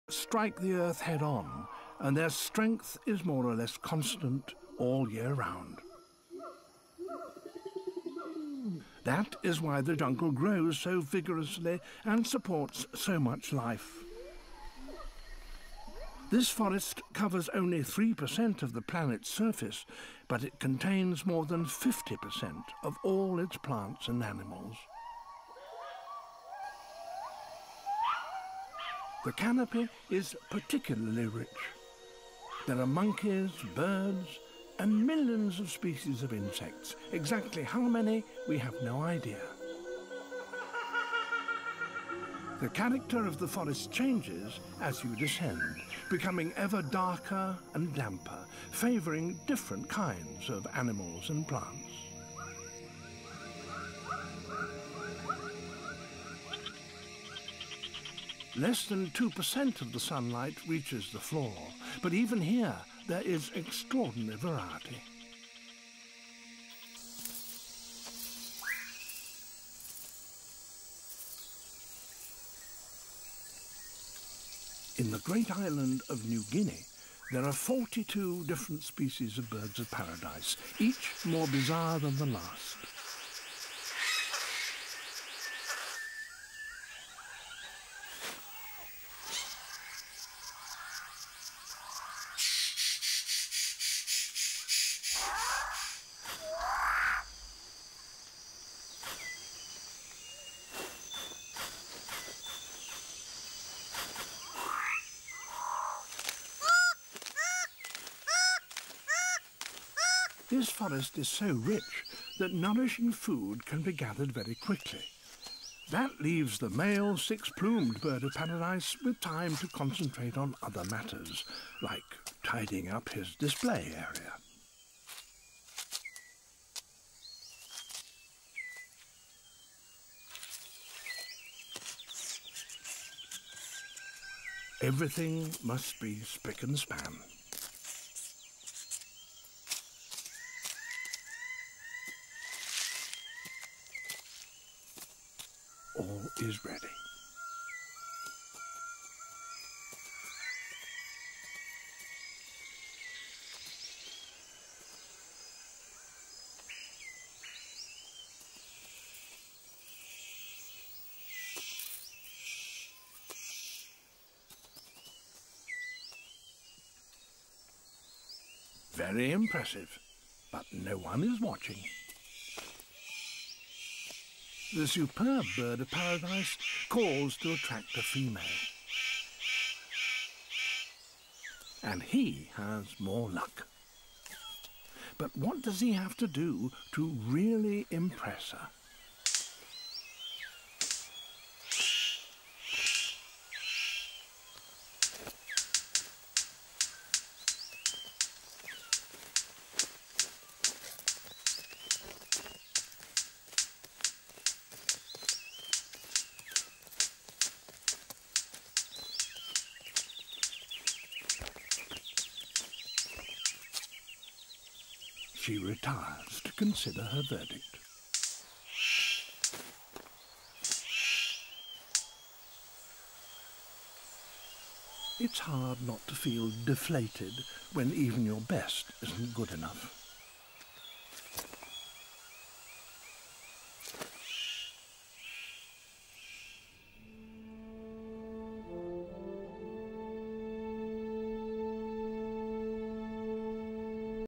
strike the earth head-on, and their strength is more or less constant all year round. That is why the jungle grows so vigorously and supports so much life. This forest covers only 3% of the planet's surface, but it contains more than 50% of all its plants and animals. The canopy is particularly rich. There are monkeys, birds, and millions of species of insects. Exactly how many, we have no idea. The character of the forest changes as you descend, becoming ever darker and damper, favouring different kinds of animals and plants. Less than 2% of the sunlight reaches the floor, but even here there is extraordinary variety. In the great island of New Guinea, there are 42 different species of birds of paradise, each more bizarre than the last. This forest is so rich that nourishing food can be gathered very quickly. That leaves the male six-plumed bird of paradise with time to concentrate on other matters, like tidying up his display area. Everything must be spick and span. All is ready. Very impressive, but no one is watching. The superb bird of paradise calls to attract a female. And he has more luck. But what does he have to do to really impress her? She retires to consider her verdict. It's hard not to feel deflated when even your best isn't good enough.